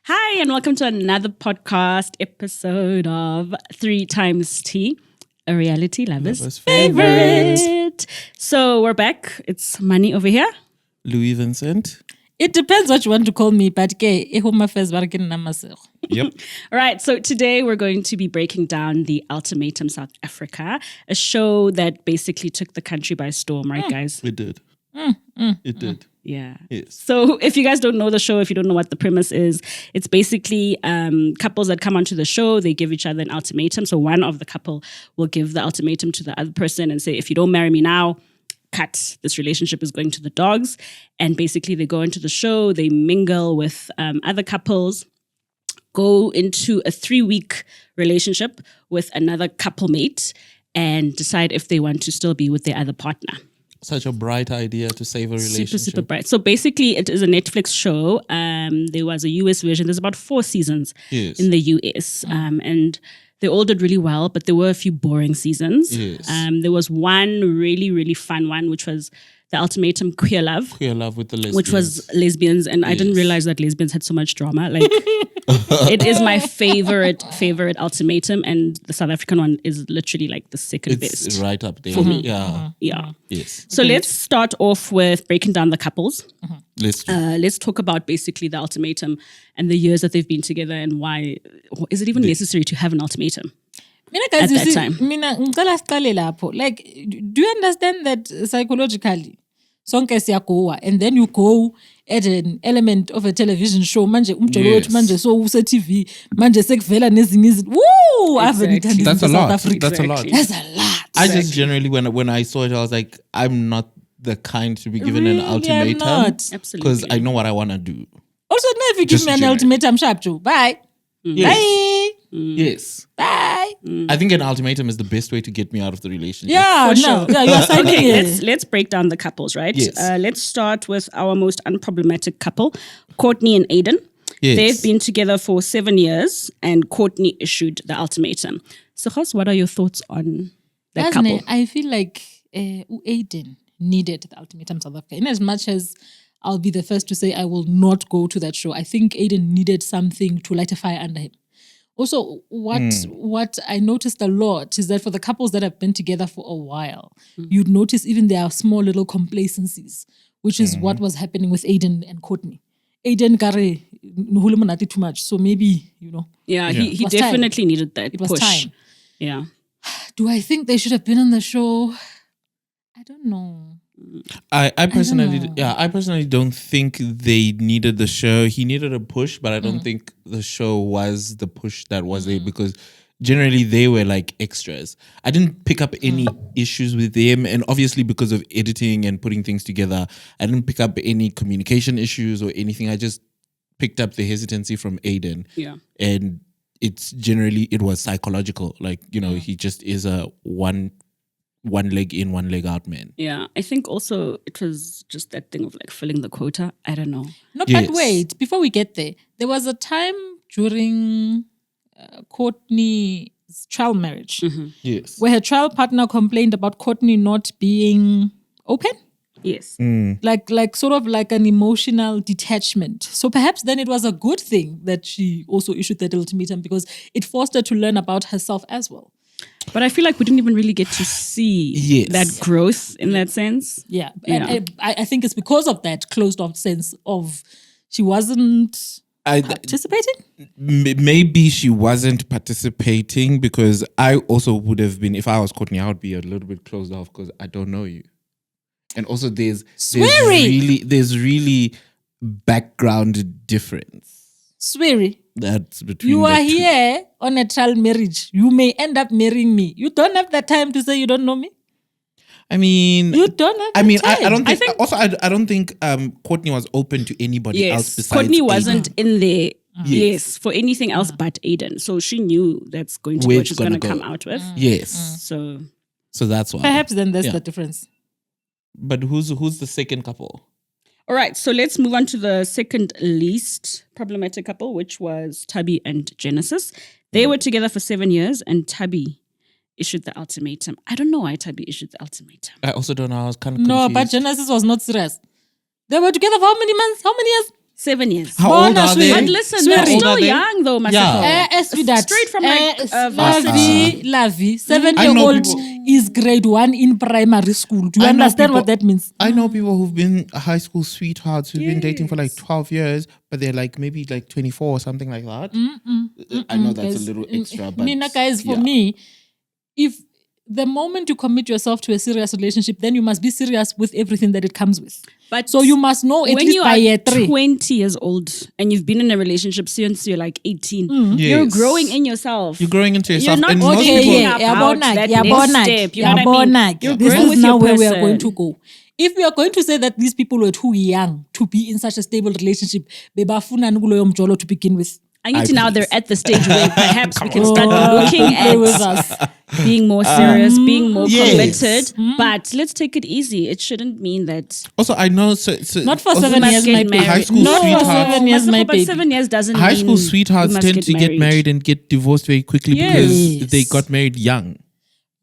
Hi, and welcome to another podcast episode of 3 Times Tea, a reality lover's favorite. So we're back. It's Money over here. Louis Vincent. It depends what you want to call me, but yep. All right, so today we're going to be breaking down the Ultimatum South Africa, a show that basically took the country by storm, right, guys? It did. It did. Yeah. Yes. So if you guys don't know the show, if you don't know what the premise is, it's basically couples that come onto the show, they give each other an ultimatum. So one of the couple will give the ultimatum to the other person and say, if you don't marry me now, cut. This relationship is going to the dogs. And basically they go into the show, they mingle with other couples, go into a 3-week relationship with another couple mate and decide if they want to still be with their other partner. Such a bright idea to save a relationship. Super bright. So basically, it is a Netflix show. There was a US version. There's about 4 seasons in the US. And they all did really well, but there were a few boring seasons. Yes. There was one really, really fun one, which was the Ultimatum Queer Love. Queer Love with the lesbians. Which was lesbians. And I didn't realize that lesbians had so much drama. Like, it is my favorite ultimatum. And the South African one is literally like the second best. It's right up there. For me. Yeah. Yeah. Yes. So let's start off with breaking down the couples. Let's Let's talk about basically the ultimatum and the years that they've been together and why is it even necessary to have an ultimatum at that time? Like, do you understand that psychologically? Sonke siyagoa, and then you go at an element of a television show. Manje umjolo wethu manje so use TV manje sekuvela nezinye izinto. Woo! Exactly. That's a lot. Africa. That's a lot. That's a lot. I just generally when I saw it, I was like, I'm not the kind to be given an ultimatum. Absolutely. Because I know what I want to do. Also, now if you give me an ultimatum, sharp Joe. Bye. Yes. Bye. Yes. Bye. I think an ultimatum is the best way to get me out of the relationship. Yeah, For sure. Yeah, you're signing Okay, it. let's break down the couples, right? Yes. Let's start with our most unproblematic couple, Courtney and Aiden. Yes. They've been together for 7 years and Courtney issued the ultimatum. So, Khos, what are your thoughts on that couple? I feel like Aiden needed the ultimatum South Africa. In as much as I'll be the first to say I will not go to that show, I think Aiden needed something to light a fire under him. Also, what I noticed a lot is that for the couples that have been together for a while, you'd notice even there are small little complacencies, which is what was happening with Aiden and Courtney. Aiden kare nuhulumunati too much, so maybe, Yeah, he definitely needed that It was push. time. Yeah. Do I think they should have been on the show? I don't know. I personally don't think they needed the show. He needed a push, but I don't think the show was the push that was there because generally they were like extras. I didn't pick up any issues with them, and obviously because of editing and putting things together, I didn't pick up any communication issues or anything. I just picked up the hesitancy from Aiden. Yeah. And it was psychological. Like, he just is a one leg in, one leg out man. Yeah, I think also it was just that thing of like filling the quota. I don't know. No, Yes. but wait, before we get there was a time during Courtney's trial marriage Yes. where her trial partner complained about Courtney not being open. Yes. Like sort of like an emotional detachment. So perhaps then it was a good thing that she also issued that ultimatum because it forced her to learn about herself as well. But I feel like we didn't even really get to see that growth in that sense. Yeah. And I think it's because of that closed off sense of she wasn't participating? Maybe she wasn't participating because I also would have been, if I was Courtney, I would be a little bit closed off because I don't know you. And also there's really background difference. Sweary. That's between You are the two. here on a trial marriage. You may end up marrying me. You don't have the time to say you don't know me. I mean, You don't have the time. I don't think Courtney was open to anybody else besides Courtney Aiden. wasn't in there. Yes, for anything else but Aiden. So she knew that's going to be Where what it's she's going to gonna come go. out with. Yes. So So that's why. Perhaps then that's Yeah. the difference. But who's the second couple? all right, so let's move on to the second least problematic couple, which was Tubby and Genesis. They were together for 7 years and Tubby issued the ultimatum. I don't know why Tubby issued the ultimatum. I also don't know. I was kind of No, confused. but Genesis was not serious. They were together for how many months? How many years? 7 years. How old are they? But listen, Swear they're it. still How old are they? young though, Masako. Yeah. Straight from varsity. Lavi, I know 7-year-old people- is grade 1 in primary school. Do you I know understand what people- that means? I know people who've been high school sweethearts who've been dating for like 12 years, but they're like maybe like 24 or something like that. I know that's a little extra, but Mina, guys, for yeah. me, if the moment you commit yourself to a serious relationship, then you must be serious with everything that it comes with. But So you must know at when least you by are year 3. 20 years old and you've been in a relationship since you're like 18, you're Yes. growing in yourself. You're growing into You're yourself. not and most okay, people, yeah. about that next step, you know what I mean? You're This growing is with now your where we are person. going to go. If we are going to say that these people were too young to be in such a stable relationship, bebafuna nukuloyo mjolo to begin with. I need I to now please. they're at the stage where perhaps we can start Oh, looking play with at us. being more serious, being more yes. committed. But let's take it easy. It shouldn't mean that Also, I know. So Not for also 7 must years, get my baby. married. High school Not for sweethearts. 7 years, my but baby. 7 years doesn't high mean school sweethearts you must tend to get married and get divorced very quickly because Yes. they got married young.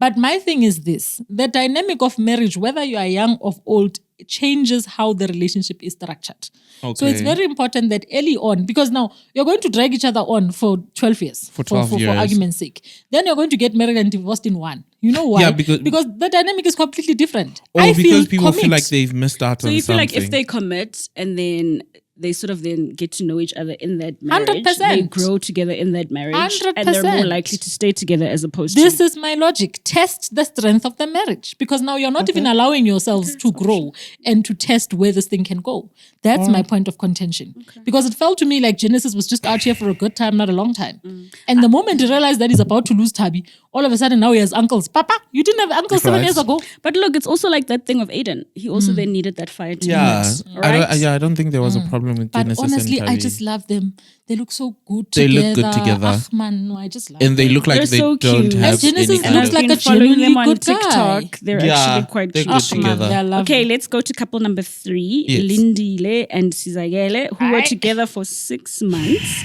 But my thing is this, the dynamic of marriage, whether you are young or old, changes how the relationship is structured. So it's Okay. very important that early on, because now you're going to drag each other on for 12 years. For 12 years. For argument's sake. Then you're going to get married and divorced in 1. You know why? Yeah, because the dynamic is completely different. Or I because people commit. feel like they've missed out So on you feel something. like if they commit and then they sort of then get to know each other in that marriage, 100%. they grow together in that marriage, and they're more 100%. likely to stay together as opposed This to. is my logic. Test the strength of the marriage because now you're not even allowing yourselves to grow and to test where this thing can go. That's my point of contention. Because it felt to me like Genesis was just out here for a good time, not a long time. And the moment he realized that he's about to lose Tabi, all of a sudden now he has uncles. Papa, you didn't have uncles 7 Right. years ago. But look, it's also like that thing of Aiden. He also then needed that fire to yeah, be lit, right? I don't think there was a problem with But Genesis honestly, and I Tabi. just love them. They look so good They together. look good together. Ah, man, no, I just love and they them. look like They're they so don't cute. have And Genesis any looks And kind I've of- like been a following them genuinely on good guy. TikTok. They're Yeah, actually quite they're cute. good Ah, man, together. they're lovely. Okay, let's go to couple number 3, Yes. Lindile and Sizagele, who were together for 6 months,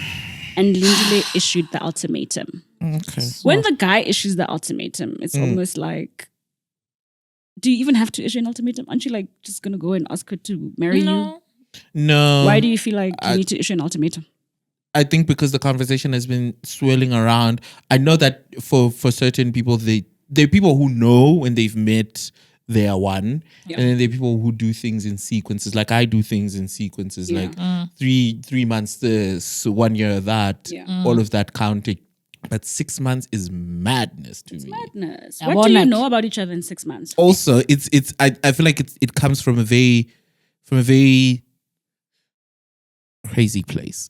and Lindile issued the ultimatum. Okay. When the guy issues the ultimatum, it's almost like, do you even have to issue an ultimatum? Aren't you like just gonna go and ask her to marry you? No. No. Why do you feel like you need to issue an ultimatum? I think because the conversation has been swirling around. I know that for certain people, there are people who know when they've met they are one, and then there are people who do things in sequences. Like I do things in sequences, like 3 months this, 1 year that, all of that counting. But 6 months is madness to me. Madness. Yeah, What do you Bonak. know about each other in 6 months? Also, I feel like it comes from a very crazy place.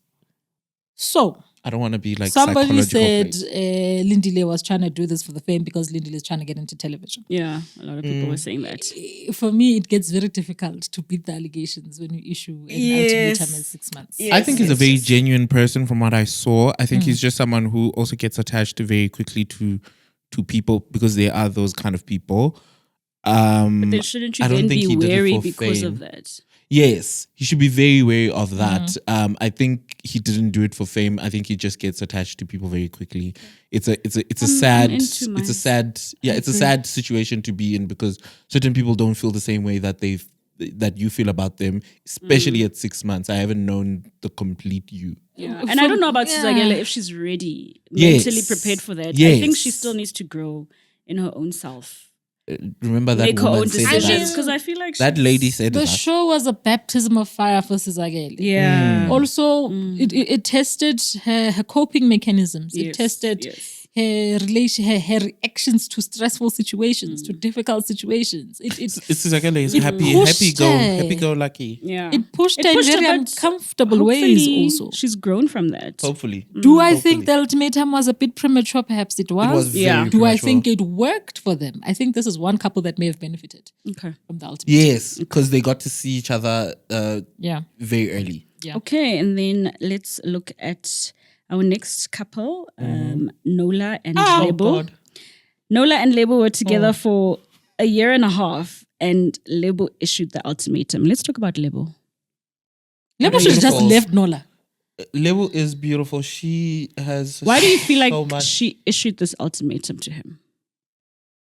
So, I don't want to be like somebody psychological said place. Lindile was trying to do this for the fame because Lindile is trying to get into television. Yeah, a lot of people were saying that. For me, it gets very difficult to beat the allegations when you issue an ultimatum in 6 months. I think he's a very genuine person from what I saw. I think he's just someone who also gets attached very quickly to people because they are those kind of people. But then shouldn't you I don't then think be he did it wary for because fame. of that? Yes, he should be very wary of that. I think he didn't do it for fame. I think he just gets attached to people very quickly. It's a sad into it's a sad it's a sad situation to be in because certain people don't feel the same way that you feel about them, especially at 6 months. I haven't known the complete you. Yeah. And I don't know about Sizagele if she's ready, Yes. mentally prepared for that. I Yes. think she still needs to grow in her own self. Remember that Make her woman own said decisions. that. Because I feel like That lady said The that. show was a baptism of fire for Sizagele. Yeah. Also, it tested her coping mechanisms. It Yes, tested yes. her reactions to stressful situations, to difficult situations. It's like is It happy pushed her. happy go lucky. Yeah. It pushed her in very but uncomfortable ways hopefully also. She's grown from that. Hopefully. Do I think the ultimatum was a bit premature? Perhaps it was. It was very Yeah. Do I premature. think it worked for them? I think this is one couple that may have benefited Okay. from the ultimatum. Yes, because they got to see each other Yeah. very early. Okay, and then let's look at our next couple, Nola and Lebo. God. Nola and Lebo were together for a year and a half, and Lebo issued the ultimatum. Let's talk about Lebo. Lebo should have just Beautiful. left Nola. Lebo is beautiful. She has Why do you feel like so much. she issued this ultimatum to him?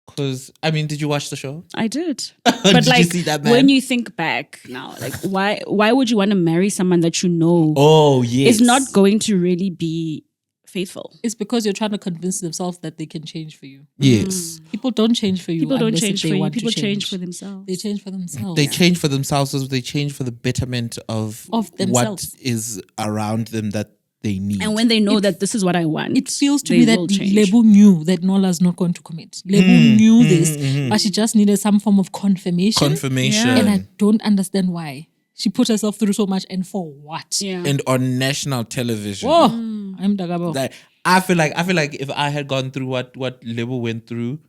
Because, I mean, did you watch the show? I did. Did But you like see that man? when you think back now, like why would you want to marry someone that you know Oh, yes. is not going to really be faithful? It's because you're trying to convince themselves that they can change for you. Yes. People don't change for you. People don't unless change they for you. want to People change for themselves. They change for themselves. They change for themselves as they change for the betterment of themselves. what is around them that they need. And when they know that this is what I want, It feels to they me that will change. Lebu knew that Nola's not going to commit. Lebu knew this, but she just needed some form of confirmation. Confirmation. And I don't understand why. She put herself through so much, and for what? Yeah. And on national television. Oh, I'm Dagabo. Like, I feel like if I had gone through what Lebo went through,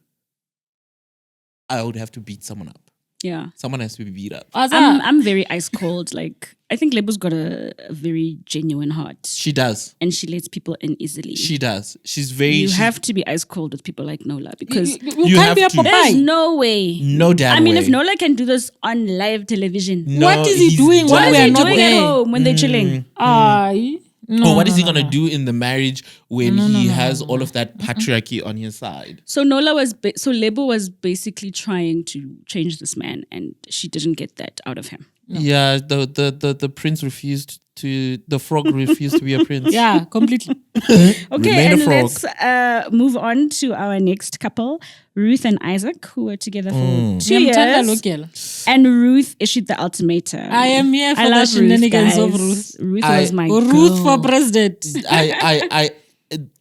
I would have to beat someone up. Yeah. Someone has to be beat up. I'm very ice cold. Like, I think Lebo's got a very genuine heart. She does. And she lets people in easily. She does. She's very. You have to be ice cold with people like Nola because You have can't be a to. there's Popeye. no way. No damn I mean, way. if Nola can do this on live television, No, What is he he's doing what when is we he are not doing there? at home when they're chilling? Aye. No, Or what is he no, gonna no. do in the marriage when he has all of that patriarchy on his side? So Nola was, so Lebo was basically trying to change this man, and she didn't get that out of him. Yeah, the prince refused to. The frog refused to be a prince. Yeah, completely. Okay, Remain a and frog. let's move on to our next couple, Ruth and Isaac, who were together for 2 Ngiyamthanda lo years. girl. And Ruth issued the ultimatum. I am here for I the love shenanigans Ruth, of guys. Ruth. Ruth I- was my Ruth for girl. president. I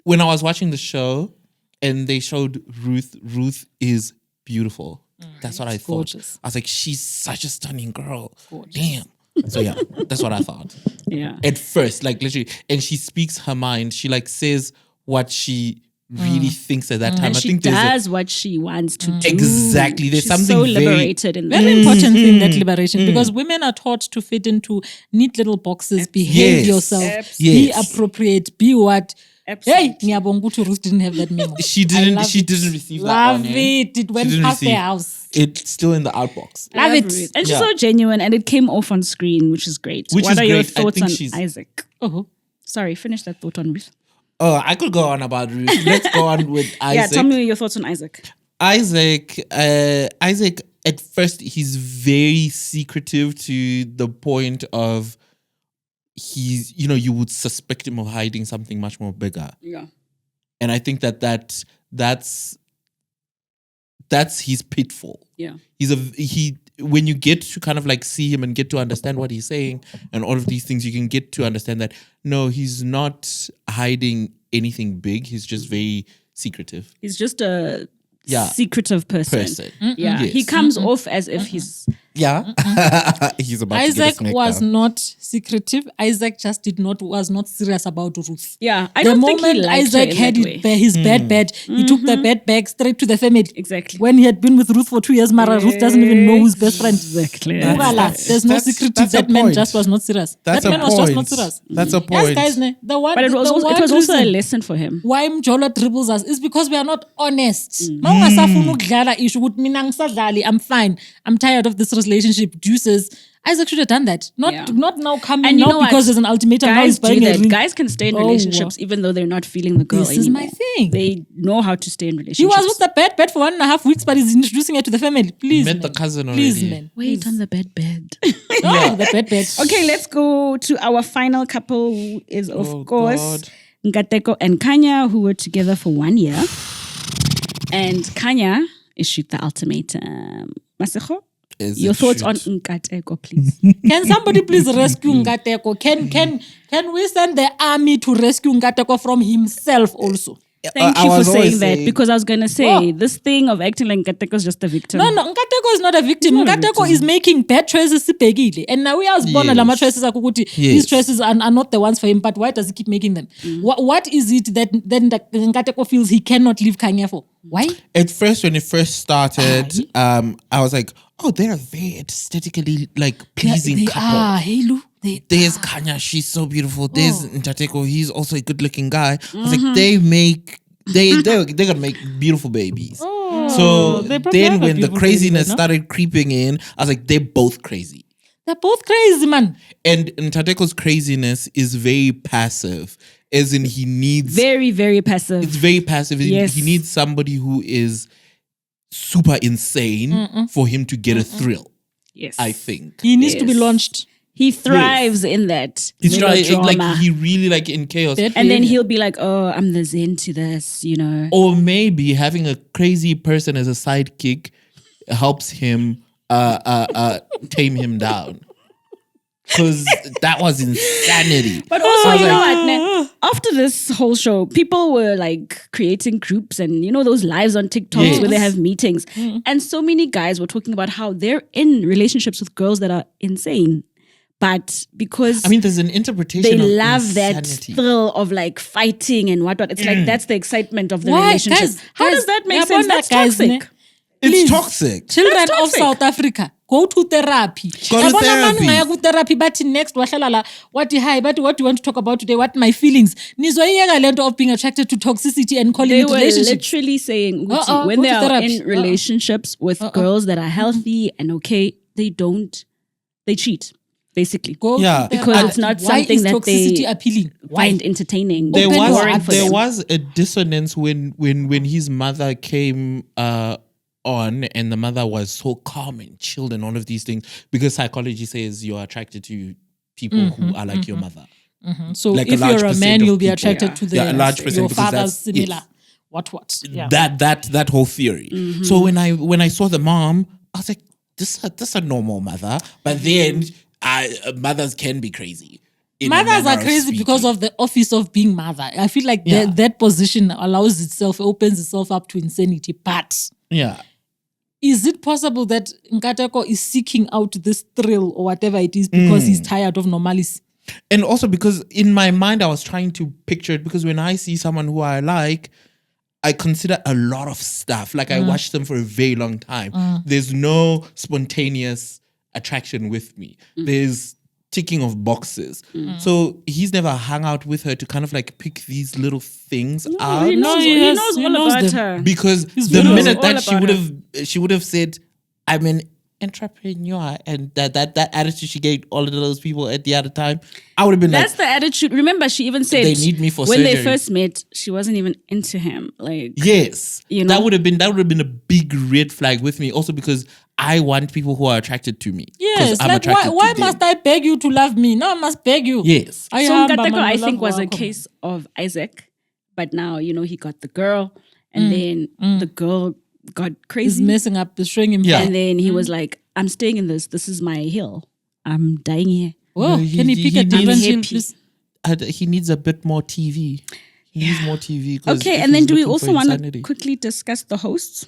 when I was watching the show and they showed Ruth is beautiful. That's what I thought. gorgeous. I was like, she's such a stunning girl. Damn. So yeah, that's what I thought. Yeah. At first, like literally, and she speaks her mind. She like says what she really thinks at that time. And I she think there's does what she wants to do. exactly. There's She's something so very liberated in that. Very important thing, that liberation, because women are taught to fit into neat little boxes, behave Yes. yourself, be Yes. appropriate, be what. Absolutely. Hey, ngiyabonga ukuthi Ruth didn't have that memo. She I didn't. love She it. didn't receive that Love one. eh? it. It went didn't past receive- their house. It's still in the outbox. Love it. Ruth. And she's Yeah. so genuine, and it came off on screen, which is great. Which what is are your great. I thoughts think on she's- Isaac? Oh, Sorry, finish that thought on Ruth. Oh, I could go on about Ruth. Let's go on with Isaac. Yeah, tell me your thoughts on Isaac. Isaac, at first, he's very secretive to the point of he's, you would suspect him of hiding something much more bigger. Yeah. And I think that's his pitfall. Yeah. When you get to kind of like see him and get to understand what he's saying and all of these things, you can get to understand that no, he's not hiding anything big. He's just very secretive. He's just a Yeah. secretive person. Yeah. Yes. He comes off as if he's Yeah. He's about to get Isaac a smack was down. not secretive. Isaac just was not serious about Ruth. yeah. I The don't think he moment liked Isaac her in had that way. his bad bed, he took the bad bag straight to the family. Exactly. When he had been with Ruth for 2 years, Mara, Ruth doesn't even know who's best friend. Exactly. There's no secretive. that's a That man point. just was not serious. That's that a man was just not point. serious. That's a Yes, point. guys, ne, the one. But it was the also, one a reason lesson for him. why Mjolo dribbles us is because we are not honest. Mawungasafuni ukudlala issue ukuthi mina ngisadlali, I'm fine. I'm tired of this relationship. Deuces. Isaac should have done that. Not Yeah. not now coming And you now know because what? there's an ultimatum. Now he's Guys do buying a that. ring. Guys can stay in Oh, relationships even though they're not feeling the girl This is my anymore. thing. They know how to stay in He relationships. was with the bad for 1.5 weeks, but he's introducing her to the family. Please, Met man. the cousin Please, already. man. Wait on the bed. Oh, the bad. Okay, let's go to our final couple, who is of Oh, course God. Nkateko and Kanya, who were together for 1 year. And Kanya issued the ultimatum. Masejo, Is your it thoughts on shoot? Nkateko, please. Can somebody please rescue Ngateko? Can we send the army to rescue Ngateko from himself also? Thank I you for was always saying that, saying- because I was going to say Oh. this thing of acting like Nkateko is just a victim. No, Ngateko is not a victim. not a Ngateko is making bad choices sibhekile. And now we are born Yes. lama choices akukuthi Yes. these choices are not the ones for him, but why does he keep making them? What is it that then Ngateko feels he cannot leave Kanya for? Why? At first, when it first started, I was like, oh, they're a very aesthetically like pleasing they couple. are. Hey, Lou. There's Kanya, she's so beautiful. There's Ntateko, he's also a good looking guy. I was Mm-hmm. like, they're gonna make beautiful babies. So they probably then have a when the beautiful craziness baby, no? started creeping in, I was like, they're both crazy. They're both crazy, man. And Ntateko's craziness is very passive, as in he needs Very, very passive. it's very passive. Yes. He needs somebody who is super insane for him to get a thrill. Yes. I think. He needs to be Yes. launched. He thrives in that. He's trying, melodrama. like, he really, like, in chaos. That- and then he'll be like, oh, I'm the zen to this, you know. Or maybe having a crazy person as a sidekick helps him tame him down. Because that was insanity. But also, you know what? Né? After this whole show, people were like creating groups and you know those lives on TikTok Yes. where they have meetings. And so many guys were talking about how they're in relationships with girls that are insane. But because I mean, there's an interpretation they of love that insanity. thrill of like fighting and whatnot. It's like that's the excitement of the Why? relationship. Guys, How does that make sense? Yabona, That's guys, toxic. ne? It's Please. toxic. Children of toxic. South Africa, go to therapy. Go to Yabona therapy. mani ngaya ku therapy, but next wahlala what hi, but what do you want to talk about today? What my feelings? Nizoyeka lento of being attracted to toxicity and calling They it were relationships. literally saying Uti, when go they to are therapy. in relationships with girls that are healthy and okay, they cheat, basically. Go to Yeah. therapy. Because it's not Why something is that toxicity they appealing? Why? find entertaining. There Open your was heart for there them. was a dissonance when his mother came on, and the mother was so calm and chilled and all of these things, because psychology says you're attracted to people who are like your mother. So like a if large you're a percent man, of you'll be people. attracted to the Yeah, a large percent, your because father's that's- similar. yes. What? Yeah. That whole theory. So when I saw the mom, I was like, this a normal mother. But then mothers can be crazy. in a Mothers manner are of crazy because speaking. of the office of being mother. I feel like Yeah. that position allows itself, opens itself up to insanity. But Yeah. is it possible that Nkateko is seeking out this thrill or whatever it is because he's tired of normalcy? And also because in my mind, I was trying to picture it, because when I see someone who I like, I consider a lot of stuff. Like I watch them for a very long time. There's no spontaneous attraction with me. There's ticking of boxes. So he's never hung out with her to kind of like pick these little things out. He knows, he he has- knows he all knows about them. her. Because He's the really minute all that about she would have said, I'm an entrepreneur, and that attitude she gave all of those people at the other time, I would have been That's like, the attitude. Remember, she even said They need me for when they surgery. first met, she wasn't even into him. Like, yes, You know? that would have been a big red flag with me. Also because I want people who are attracted to me. 'Cause Yes, I'm like attracted why to must them. I beg you to love me? No, I must beg you. Yes. I so am, Nkateko, but I my think, love was a welcome. case of Isaac, but now he got the girl, and then the girl got He's crazy, messing up, he's showing him. Yeah. and then he was like, "I'm staying in this. This is my hill. I'm dying here." Oh, No, can he pick a he different needs- hill, happy. please? He needs a bit more TV. He needs more TV. 'Cause Okay, if and then he's do we looking also for want to insanity- quickly discuss the hosts?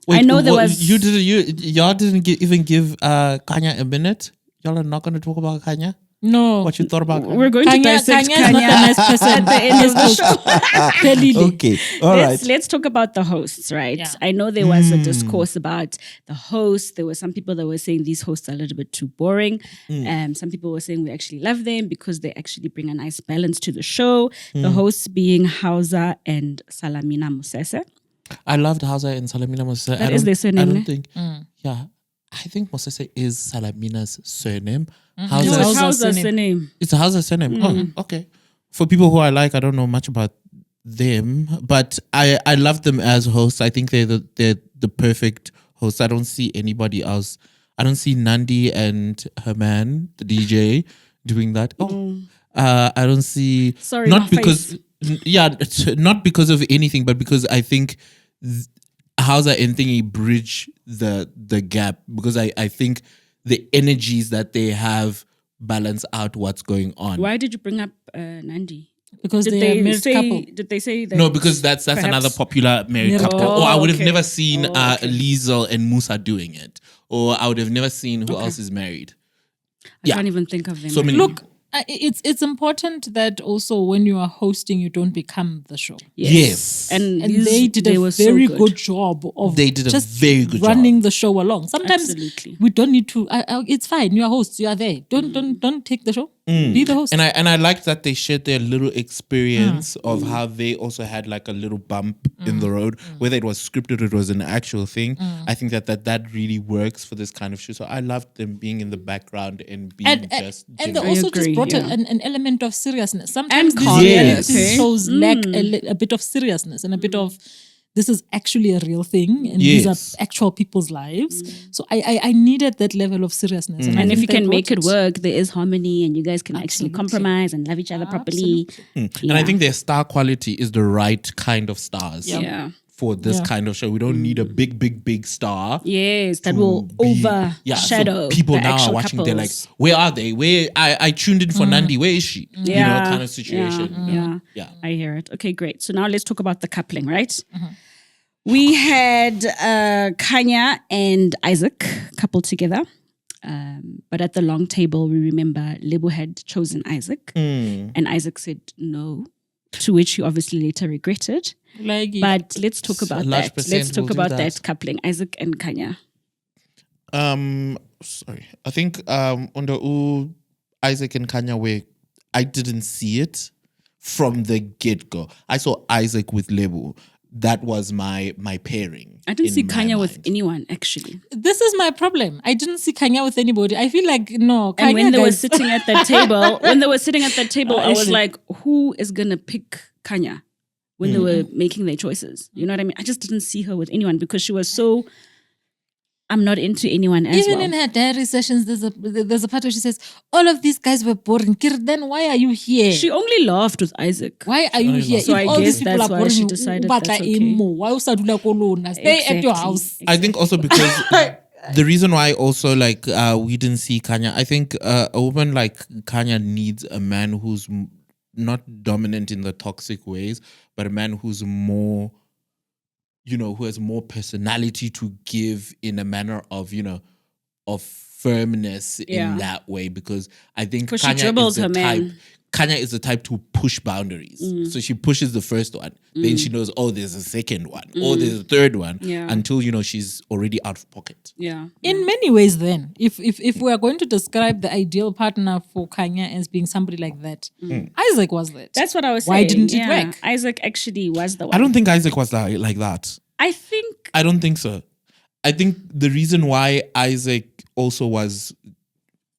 Wait, I know there what- was y'all didn't even give Kanya a minute. Y'all are not going to talk about Kanya. No. What you thought about Kanya? We're going to dissect Kanya is not a nice person. at the end of the show. Pelile. Okay, all right. Let's talk about the hosts, right? Yeah. I know there was a discourse about the hosts. There were some people that were saying these hosts are a little bit too boring. Some people were saying we actually love them because they actually bring a nice balance to the show. The hosts being Hausa and Salamina Musese. I loved Hausa and Salamina Mosese. That is their surname, I ne? don't think. Yeah, I think Mosese is Salamina's surname. No, Hausa, it's Hausa's Hausa's surname. surname. it's a Hausa surname. Oh, okay. For people who I like, I don't know much about them, but I love them as hosts. I think they're the perfect hosts. I don't see anybody else. I don't see Nandi and her man, the DJ, doing that. I don't see. Sorry, not my because not because of anything, but because I think Hausa and Thingy bridge the gap, because I think the energies that they have balance out what's going on. Why did you bring up Nandi? Because Did they are they a married say? couple. Did they say that? No, because that's perhaps- another popular married Married couple. couple. Or I would have okay. never seen Okay. Liesel and Musa doing it. Or I would have never seen who else is married. I Yeah. can't even think of them. So many. Look, it's important that also when you are hosting, you don't become the show. Yes. And, And these- they did a were so very good job of They did a just very good running job. the show along. Sometimes Absolutely. we don't need to. It's fine. You are hosts. You are there. Don't take the show. Be the host. And I liked that they shared their little experience of how they also had like a little bump in the road, whether it was scripted or it was an actual thing. I think that really works for this kind of show. So I loved them being in the background and being and just and they genuine. also agree, just brought yeah. an element of seriousness. Sometimes these calmness, reality okay. shows lack a bit of seriousness and a bit of this is actually a real thing and these Yes. are actual people's lives. So I needed that level of seriousness. I And if think you they can brought make it work, there is harmony and you guys can actually Absolutely. compromise and love each other properly. And I think their star quality is the right kind of stars Yeah. for this Yeah. kind of show. We don't need a big star. Yes, that to will be- overshadow so people the now are actual watching. couples. They're like, "Where are they? Where I tuned in for Nandi. Where is she?" You know, kind of situation. Yeah, I hear it. Okay, great. So now let's talk about the coupling, right? We had Kanya and Isaac coupled together. But at the long table, we remember Lebo had chosen Isaac and Isaac said no, to which he obviously later regretted. Like But let's talk about large that. percent Let's talk will do about that. that coupling, Isaac and Kanya. Sorry. I think under Isaac and Kanya where I didn't see it from the get-go. I saw Isaac with Lebo. That was my pairing. I didn't in see my Kanya with mind. anyone, actually. this is my problem. I didn't see Kanya with anybody. I feel like no. And when Kanya they were guys- sitting at that table, I was Actually. like, who is gonna pick Kanya when they were making their choices? You know what I mean? I just didn't see her with anyone because she was so. I'm not into anyone as even well. in her diary sessions, there's a part where she says, "All of these guys were boring. Then why are you here? She only laughed with Isaac. Why are you only here? laughed So If I all guess these people that's are why boring, she you, decided but that's like, okay. why usadula kolona? Stay at your house. I think also because the reason why also like we didn't see Kanya, I think a woman like Kanya needs a man who's not dominant in the toxic ways, but a man who's more, who has more personality to give in a manner of, of firmness Yeah. in that way. Because I think 'Cause she Kanya dribbles is the her type. man. Kanya is the type to push boundaries. So she pushes the first one. Then she knows, oh, there's a second one. Or there's a third one. Yeah. Until, she's already out of pocket. Yeah. In many ways, then, if we are going to describe the ideal partner for Kanya as being somebody like that, Isaac was that. That's what I was saying. Why didn't it Yeah. work? Isaac actually was the one. I don't think Isaac was like that. I think I don't think so. I think the reason why Isaac also was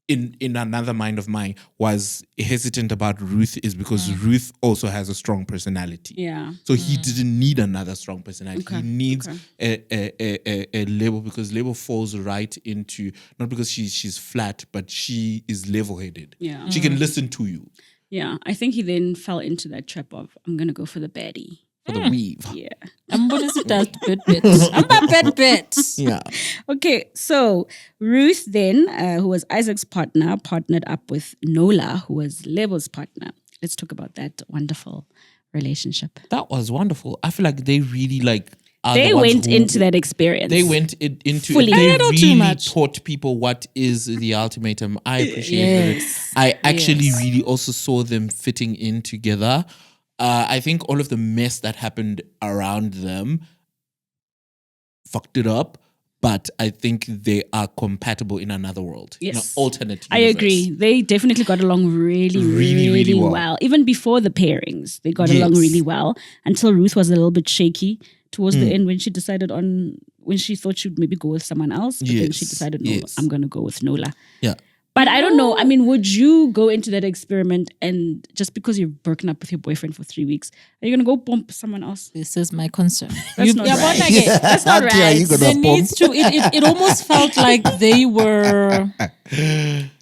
in another mind of mine was hesitant about Ruth is because Ruth also has a strong personality. Yeah. So he didn't need another strong personality. Okay, He needs a label because label falls right into, not because she's flat, but she is level-headed. Yeah. She can listen to you Yeah. I think he then fell into that trap of I'm gonna go for the baddie. for the weave. Yeah. I'm going to sit down to bed. I'm a bed. Yeah. Okay, so Ruth then, who was Isaac's partner, partnered up with Nola, who was Lebo's partner. Let's talk about that wonderful relationship. That was wonderful. I feel like they really are They the ones went who- into that experience. They went into Fully. it. They A little too really much. taught people what is the ultimatum. I appreciate Yes. it. I actually Yes. really also saw them fitting in together. I think all of the mess that happened around them fucked it up, but I think they are compatible in another world. Yes. In an alternate I universe. agree. They definitely got along really, Really, really, really well. well. Even before the pairings, they got Yes. along really well until Ruth was a little bit shaky towards the end when she decided when she thought she'd maybe go with someone else, but then she Yes, decided, no, yes. I'm going to go with Nola. Yeah. But I don't know. I mean, would you go into that experiment and just because you've broken up with your boyfriend for 3 weeks, are you going to go bump someone else? This is my concern. That's not right. That's not Auntie, are you right. gonna There pump? needs to. It almost felt like they were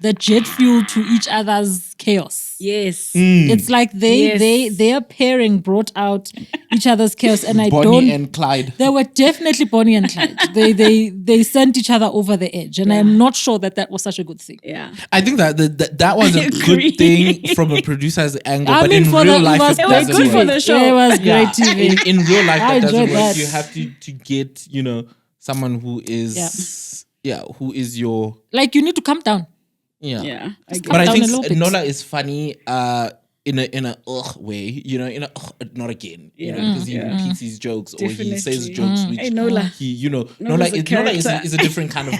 the jet fuel to each other's chaos. Yes. It's like Yes. their pairing brought out each other's chaos, and I Bonnie don't. and Clyde. They were definitely Bonnie and Clyde. They sent each other over the edge, and I'm not sure that was such a good thing. Yeah. I think that was a agree. good thing from a producer's angle, I but mean, in for real the, life it was it was doesn't good work. for the show. Yeah, it was great Yeah. TV. In real life, I that doesn't enjoyed work. that. You have to get, someone who is, who is your, Like you need to calm down. Yeah. I Just get But I down think a little bit. Nola is funny in a way, in a not again, because he repeats his jokes or he says Definitely. jokes which Hey, Nola. he, Nola Nola's a is character. a different kind of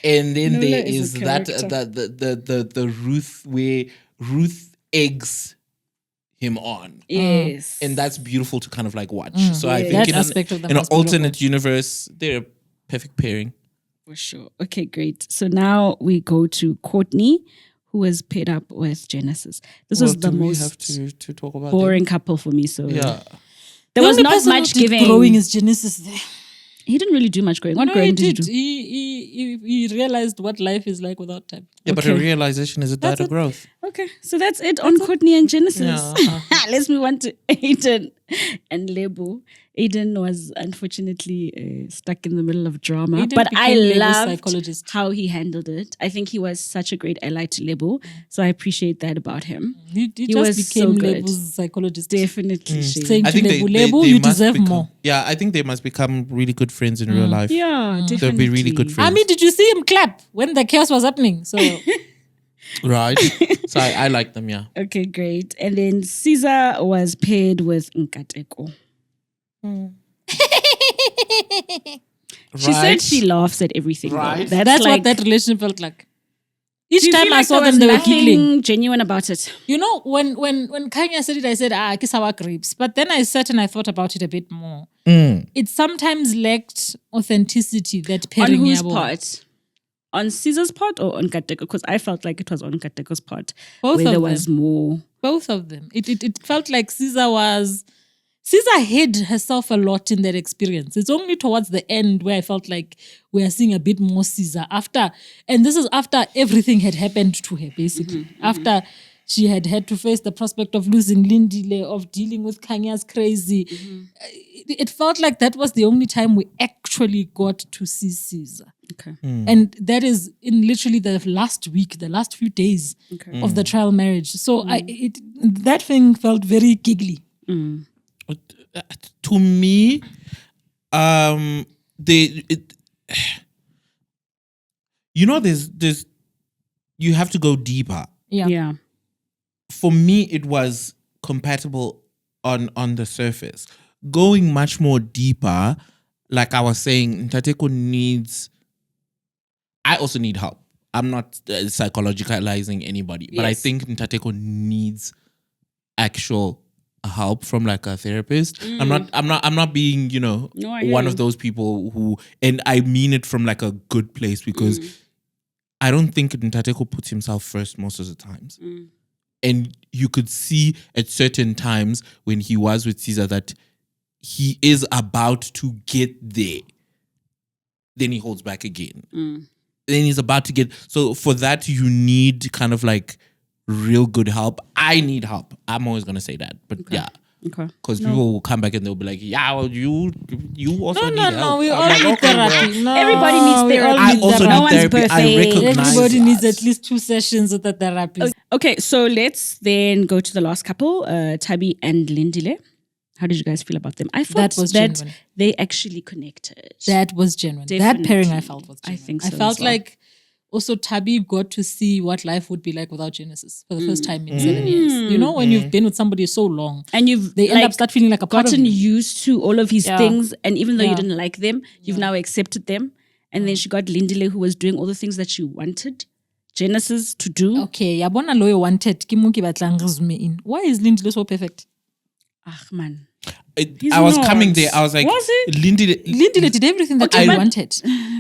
and then Nola there is a is that character. the Ruth where Ruth eggs him on. Yes. And that's beautiful to kind of watch. So I Yeah. think That aspect of them in an was beautiful. alternate universe, they're a perfect pairing. For sure. Okay, great. So now we go to Courtney, who was paired up with Genesis. This was the do we most have to talk about boring couple for me. So them? Yeah. There The was only not person much who did giving. growing is Genesis there. He didn't really do much growing. What No, growing he did you did. do? He realized what life is like without time. Yeah, but Okay. a realization is a That's data it. growth. Okay, so that's it on Courtney and Genesis. Yeah. Let's move on to Aiden and Lebo. Aiden was unfortunately stuck in the middle of drama, Aiden but I became Lebo's loved psychologist. how he handled it. I think he was such a great ally to Lebo, so I appreciate that about him. He He just was became so good. Lebo's psychologist. Definitely, Shay. Saying I to think Lebo, you must deserve become- more. Yeah, I think they must become really good friends in real life. Yeah, definitely. They'll be really good I friends. mean, did you see him clap when the chaos was happening? So Right. So I like them, yeah. Okay, great. And then Caesar was paired with Nkateko. She said Right. she laughs at everything. though. Right. that's like, what that relationship felt like. do Each you time feel I like saw there them, was they were giggling. nothing genuine about it. You know, when Kanye said it, I said, kiss our grapes. But then I sat and I thought about it a bit more. It sometimes lacked authenticity, that On pairing. whose yabo. part? On Caesar's part or on Nkateko? Because I felt like it was on Nkateko's part. Both where of there them. was more. Both of them. It felt like Caesar hid herself a lot in that experience. It's only towards the end where I felt like we are seeing a bit more Caesar and this is after everything had happened to her, basically. After she had to face the prospect of losing Lindile, of dealing with Kanya's crazy. It felt like that was the only time we actually got to see Caesar. Okay. And that is in literally the last week, the last few days of the trial marriage. So that thing felt very giggly. To me, there's you have to go deeper. Yeah. For me, it was compatible on the surface. Going much more deeper, like I was saying, Ntateko needs. I also need help. I'm not psychologicalizing anybody, but I Yes. think Ntateko needs actual help from like a therapist. I'm not being, No, I hear one you. of those people who, and I mean it from like a good place, because I don't think Ntateko puts himself first most of the times. And you could see at certain times when he was with Caesar that he is about to get there. Then he holds back again. Then he's about to get. So for that, you need kind of like real good help. I need help. I'm always going to say that. But yeah. Okay. Because people will come back and they'll be like, yeah, well, you also need help. No, we I'm all like, need okay, well, therapy. No, Everybody needs we all therapy. I need also No need one's therapy. I perfect. recognize Everybody that. needs at least 2 sessions with a therapist. Okay, so let's then go to the last couple, Tabi and Lindile. How did you guys feel about them? I thought That was that genuine. they actually connected. That was genuine. That Definitely. pairing I felt was I genuine. think I so felt as well. like also Tabi got to see what life would be like without Genesis for the first time in 7 years. You know, when you've been with somebody so long, and you've they end up start feeling like a part gotten of you. used to all of his Yeah. things, and even though you Yeah. didn't like them, you've now accepted them. And then she got Lindile, who was doing all the things that she wanted Genesis to do. Okay, yabona loyo wanted ki mo ke batlang resume in. Why is Lindile so perfect? Ah, man. I was not. coming there. I was like, Was it? Lindy. Lindile did everything that Okay, Tabi but- wanted.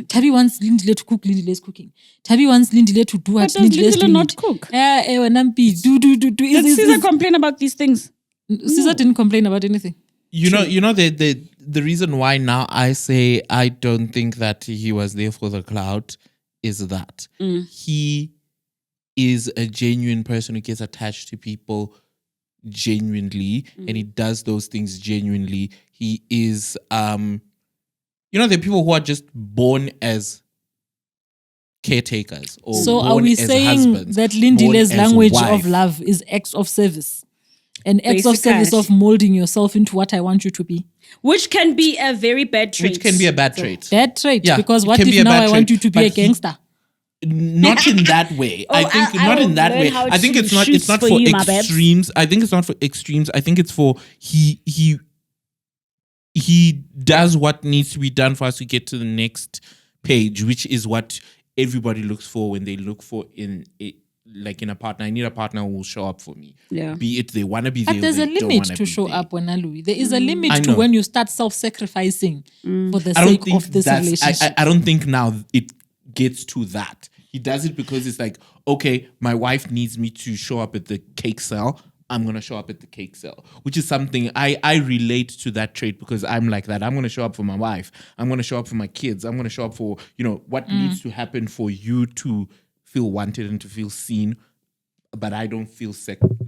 Tabi wants Lindile to cook, Lindile is cooking. Tabi wants Lindile to do what But does Lindile is Lindile doing. not it. cook? Nampi, do. Did Caesar complain about these things? Caesar didn't complain about anything. You know the reason why now I say I don't think that he was there for the clout is that he is a genuine person who gets attached to people genuinely, and he does those things genuinely. He is there are people who are just born as caretakers, or So are born we as saying husbands, that born Lindile's as language wife. of love is acts of service? An acts of Basically. service of molding yourself into what I want you to be. Which can be a very bad trait. which can be a bad trait. Bad trait. Yeah, because it what can be if a now bad I want trait, you to be but a gangster? Not in that way. I think I not will in that learn way. how I think to it's not shoot for for you, my babes. extremes. I think it's not for extremes. I think it's for he does what needs to be done for us to get to the next page, which is what everybody looks for when they look for in a partner. I need a partner who will show up for me. Yeah. Be it they want to be there. But there's or a they don't limit wanna to be show there. up, Louis. There is a limit I to know. when you start self-sacrificing for the I don't sake think of this that's. relationship. I don't think now it gets to that. He does it because it's like, okay, my wife needs me to show up at the cake sale. I'm going to show up at the cake sale, which is something I relate to that trait because I'm like that. I'm going to show up for my wife. I'm going to show up for my kids. I'm going to show up for, what needs to happen for you to feel wanted and to feel seen. But I don't feel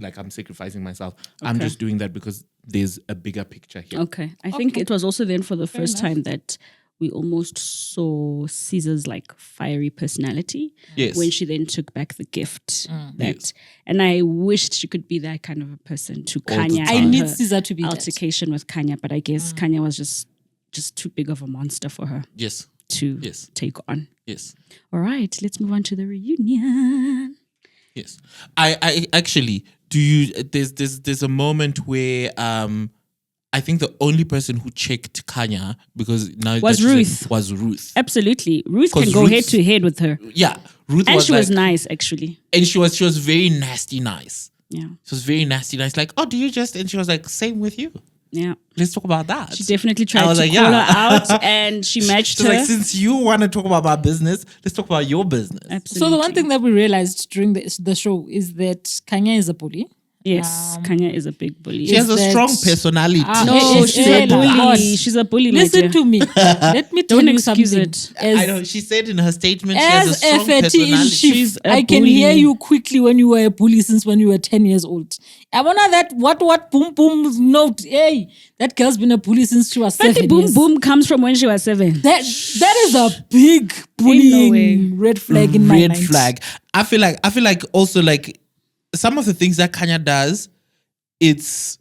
like I'm sacrificing myself. Okay. I'm just doing that because there's a bigger picture here. Okay. I think it was also then for the first time that we almost saw Caesar's like fiery personality. Yes. When she then took back the gift. And I wished she could be that kind of a person to Kanya. I need Caesar to be altercation with Kanya, but I guess Kanya was just too big of a monster for her. Yes. To take on. Yes. All right, let's move on to the reunion. Yes. I actually there's a moment where I think the only person who checked Kanya because now was Ruth. Was Ruth. Absolutely. Ruth can go head to head with her. Yeah. Ruth and was she was nice actually. And she was very nasty nice. Yeah. She was very nasty nice. Like, oh, do you just and she was like, same with you. Yeah. Let's talk about that. She definitely tried to call her out and she matched her. Like, since you want to talk about my business, let's talk about your business. Absolutely. So the one thing that we realized during the show is that Kanya is a bully. Yes, Kanya is a big bully. She has a strong personality. No, she's a bully. She's a bully. Listen to me. Let me tell you something. I know. She said in her statement she has a strong personality. I can hear you quickly when you were a bully since when you were 10 years old. I wonder that what boom boom note. Hey, that girl's been a bully since she was 7 years. Boom boom comes from when she was 7. That is a big bullying red flag in my mind. Red flag. I feel like also like some of the things that Kanya does, it's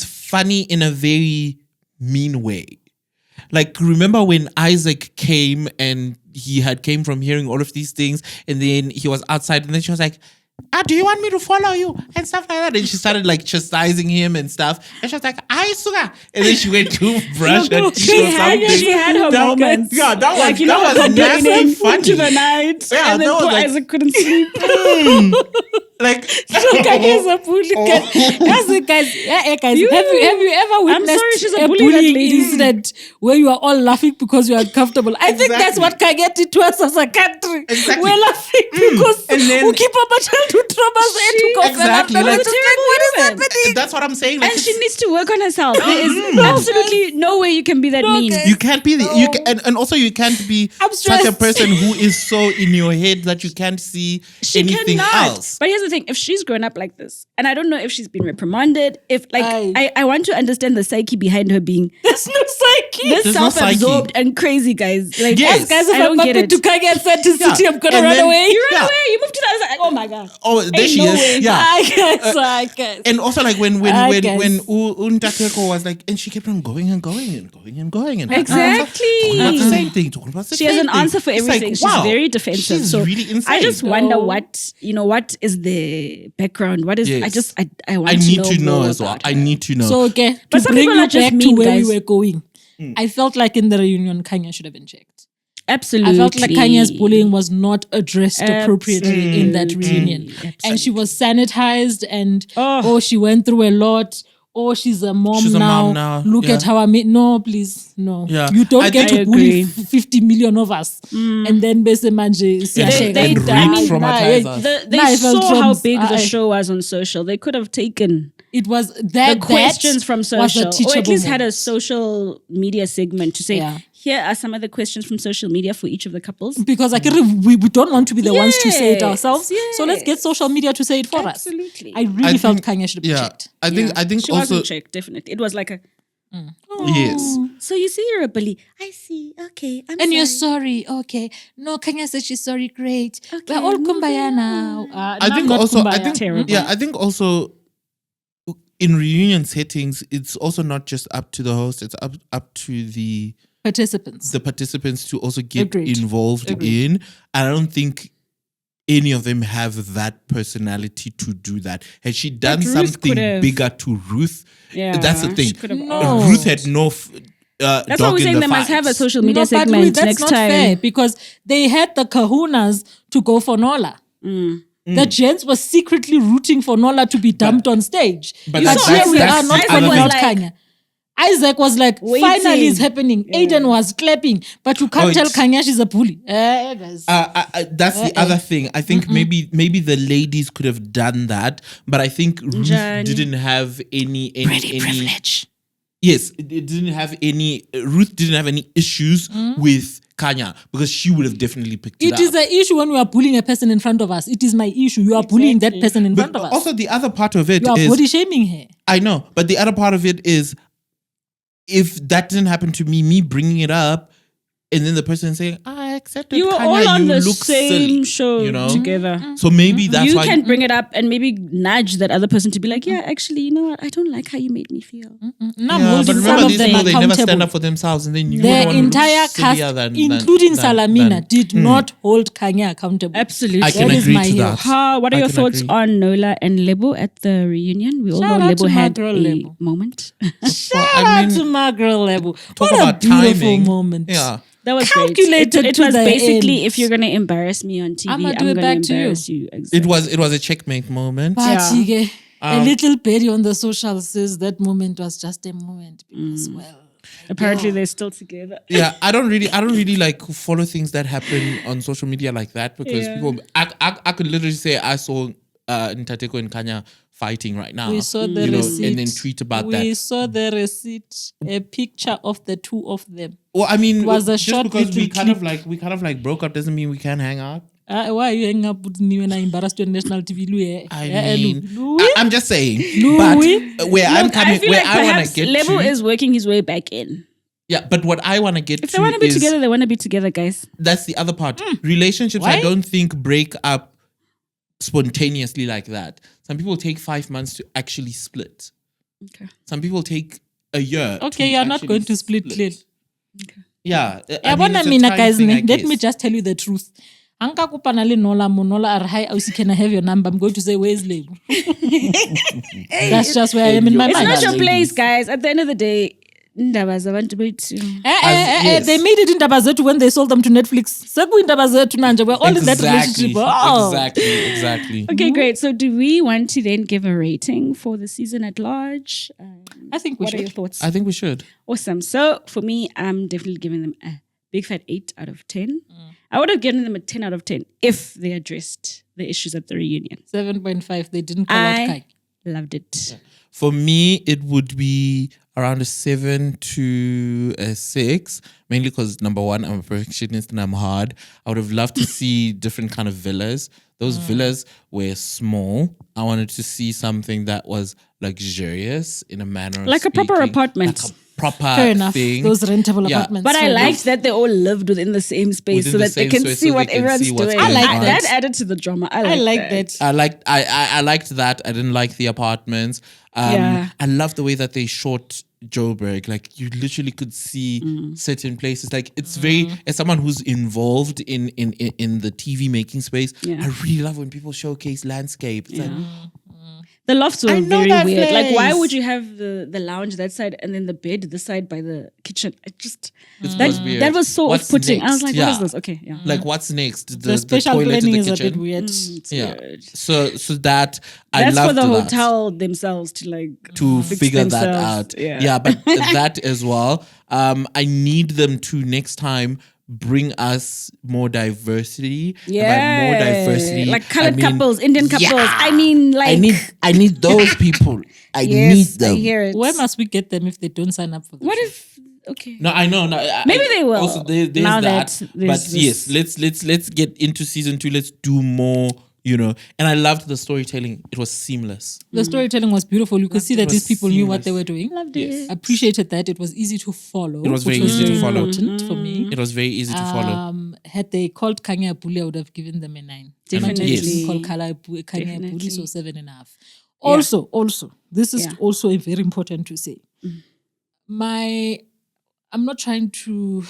funny in a very mean way. Like, remember when Isaac came and he had came from hearing all of these things and then he was outside and then she was like, do you want me to follow you? And stuff like that. And she started like chastising him and stuff. And she was like, suga. And then she went to brush her teeth or something. She had her moments. Yeah, that was, like, that was massive funny. Into the night. Yeah, and then poor Isaac couldn't sleep. Like, Kanya is a bully. Guys, have you ever witnessed a bullying incident where you are all laughing because you are uncomfortable? I think that's what Kanya did to us as a country. Exactly. We're laughing because we keep up a childhood traumas exactly. Like, what is happening? That's what I'm saying. Like, and she needs to work on herself. There is absolutely no way you can be that mean. You can't be and also you can't be such a person who is so in your head that you can't see anything else. But here's the thing, if she's grown up like this, and I don't know if she's been reprimanded, if like I want to understand the psyche behind her being there's no psyche. This self-absorbed and crazy guys. Like yes, guys, if I'm up to Kanya and said to City, I'm gonna run away. You run away, you move to the other side, like, oh my god. Oh, there she is. Yeah. I guess. And also like when Untakeko was like, and she kept on going and going and going and going and exactly talking about the same thing. She has an answer for everything. Like, she's very defensive. She's so really insane. I just wonder what is the background? What is I want to know as well. I need to know. So okay, to bring you back to where we were going, I felt like in the reunion Kanya should have been checked. Absolutely. I felt like Kanya's bullying was not addressed appropriately in that reunion. Absolutely. And she was sanitized and she went through a lot. Oh, she's a mom now. Look at how I made. No, please. No. Yeah. You don't get to bully 50 million of us. And then Besemanje re-traumatize us. They saw how big the show was on social. They could have taken it was the questions from social. Or at least had a social media segment to say, here are some of the questions from social media for each of the couples. Because we don't want to be the ones to say it ourselves. Yes. So let's get social media to say it for us. Absolutely. I really felt Kanya should have been checked. I think she also wasn't checked, definitely. It was like a yes. So you see you're a bully. I see. Okay. I'm sorry. You're sorry. Okay. No, Kanya says she's sorry. Great. Okay. We're all kumbaya now. I think also in reunion settings, it's also not just up to the host, it's up to the participants to also get involved in. And I don't think any of them have that personality to do that. Had she done something bigger to Ruth, that's the thing. Ruth had no that's why we're saying they must have a social media segment that's next not time. Fair because they had the kahunas to go for Nola. The gents were secretly rooting for Nola to be dumped on stage. But here we are not calling out Kanya. Isaac was like, Waiting. finally it's happening. Aiden was clapping, but you can't tell Kanya she's a bully. Guys. That's the other thing. I think maybe the ladies could have done that, but I think Ruth didn't have any privilege. Yes, it didn't have any. Ruth didn't have any issues with Kanya because she would have definitely picked it up. It is an issue when you are bullying a person in front of us. It is my issue. You are bullying that person in front of us. Also, the other part of it you are is body shaming her. I know, but the other part of it is if that didn't happen to me bringing it up, and then the person saying, I accepted You were Kanya, all on you the look same silly, show you know? together. So maybe that's You why can bring it up and maybe nudge that other person to be like, yeah, actually, you know what? I don't like how you made me feel. Now I'm Yeah, but holding some remember of these them people, they never stand accountable. up for themselves, and then you The don't want to look entire sillier cast, than including Salamina, did Hmm. not hold Kanya accountable. Absolutely. I can That is agree my to hero. that. What are I your can thoughts agree. on Nola and Lebo at the reunion? We all Shout know out Lebo to my had girl, a Lebo. moment. Shout I out mean, to my girl level. Talk What about a beautiful timing. moment. Yeah. That was Calculated great. It to was the basically, end. if you're going to embarrass me on TV, I'ma I'm do it going back to to you. embarrass you. It was a checkmate moment. But Yeah. a little Betty on the social says that moment was just a moment because, well, Apparently, they're still together. Yeah, I don't really like follow things that happen on social media like that because Yeah. people. I could literally say I saw Ntateko and Kanya fighting right now. we saw the you know, receipt. and then tweet about we that. saw the receipt, a picture of the two of them. Well, I mean, It was a just short because we little kind of like broke up doesn't mean we can't hang out. Why are you hanging up with me when I embarrassed you on national TV? Louis? I mean, Louis? I'm just saying. Louis? But where I'm coming, I feel where like I want perhaps to get Lebo to, is working his way back in. yeah. But what I want to get If to they want to be is together, they want to be together, guys. that's the other part. Relationships, Why? I don't think break up spontaneously like that. Some people take 5 months to actually split. Okay. Some people take a year. Okay, you're not going to split clearly. Yeah. Yabona it's a mina time guys, thing, I let me guess. just tell you the truth. Anka kupana le Nola Monola are hi Ausi, can I have your number? I'm going to say where's Lebo? That's just where I am in my It's mind. not your ladies. place, guys. At the end of the day, ndaba zabantu bethu. Yes. They made it in Dabazetu when they sold them to Netflix. Seku in Dabazetu nanja. We're all in that relationship. Oh. Exactly. Okay, great. So, do we want to then give a rating for the season at large? I think we What are your should. thoughts? I think we should. Awesome. So, for me, I'm definitely giving them a big fat 8 out of 10. I would have given them a 10 out of 10 if they addressed the issues at the reunion. 7.5. They didn't call out I Kai. loved it. For me, it would be around a 7 to a 6, mainly because number one, I'm a perfectionist and I'm hard. I would have loved to see different kind of villas. Those villas were small. I wanted to see something that was luxurious in a manner of Like a proper speaking. apartment. Like a proper Fair enough. thing. Those rentable Yeah. apartments. But I Fair liked enough. that they all lived within the same space Within so the that they same can space see so what they can everyone's see what's doing. going I like on. that added to the drama. I like that. I liked that. I didn't like the apartments. Yeah. I love the way that they shot Joburg. Like you literally could see certain places. Like it's very, as someone who's involved in the TV making space, Yeah. I really love when people showcase landscape. It's like, The lofts were I know very that weird. Like, why place. would you have the lounge that side and then the bed this side by the kitchen? It just it that was weird. that was so What's off-putting. I was like, next? what is Yeah. this? Okay, yeah. Like what's next? The special toilet in planning the is a kitchen? bit weird. It's Yeah. weird. So that I That's loved for the that. hotel themselves to like To fix figure that themselves. out. Yeah. But that as well. I need them to next time bring us more diversity. And by more diversity, like colored I mean, couples, Indian couples. yeah. I mean, like I need those people. I yes, need them. I hear it. Where must we get them if they don't sign up for the What show? if? Okay. No, I know. No, Maybe they will. Also, there's Now that. that there's But yes, let's get into season 2. Let's do more. You know, and I loved the storytelling. It was seamless. The storytelling was beautiful. You could see that It these was people knew what seamless. they were doing. Loved Yes. it. Appreciated that. It was easy to follow. It was very which easy to follow. important for me. It was very easy to follow. Had they called Kanya a bully, I would have given them a 9. Definitely. Yes. Didn't call Kanya a bully, Definitely. so 7.5. Also, this is Yeah. also very important to say. I'm not trying to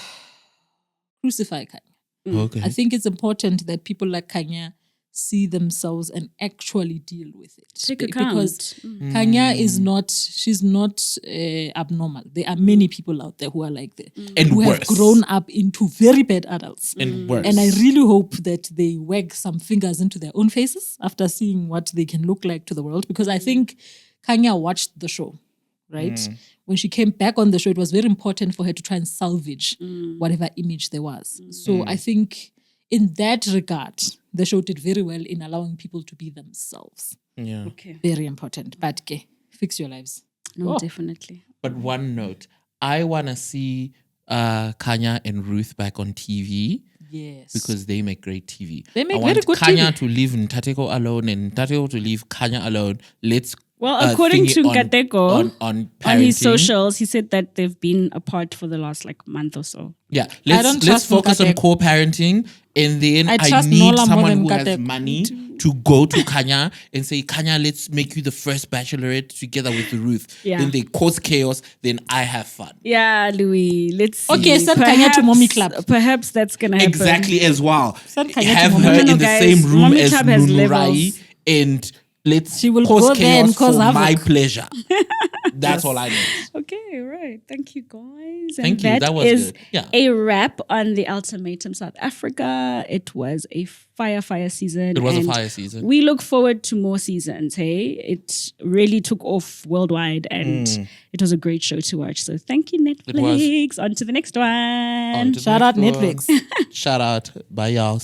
crucify Kanya. Okay. I think it's important that people like Kanya see themselves and actually deal with it. Take Because account. Kanya she's not abnormal. There are many people out there who are like that. And who worse. have grown up into very bad adults. And worse. And I really hope that they wag some fingers into their own faces after seeing what they can look like to the world. Because I think Kanya watched the show right? When she came back on the show, it was very important for her to try and salvage whatever image there was. So I think in that regard, the show did very well in allowing people to be themselves. Yeah. Okay. Very important. But fix your lives. No, definitely. But one note, I want to see Kanya and Ruth back on TV. Yes. Because they make great TV. They make I want very good Kanya TV. to leave Ntateko alone and Ntateko to leave Kanya alone. Let's according to Nkateko, on on his parenting. socials, he said that they've been apart for the last month or so. Yeah, don't let's trust focus on Nkateko. co-parenting, and then I I trust need Nola more someone than who has Nkateko. money to go to Kanya and say, Kanya, let's make you the first bachelorette together with Ruth. Yeah. Then they cause chaos. Then I have fun. Yeah, Louis. Let's see. Okay, send Kanya to Mommy Club. Perhaps that's gonna happen. Exactly as well. Send Kanya to Have Mommy her Club. No, in the guys, same room Mommy as Club has Nunurai levels. and let's She will cause go there and chaos cause for havoc. my pleasure. That's all I know. Okay, right. Thank you, guys. Thank you. That was is good. Yeah. a wrap on the Ultimatum South Africa. It was a fire season. It was a and fire season. We look forward to more seasons. Hey, it really took off worldwide, and it was a great show to watch. So thank you, Netflix. On to the next one. On to the Shout out next one. Netflix. Shout out. Bye, y'all.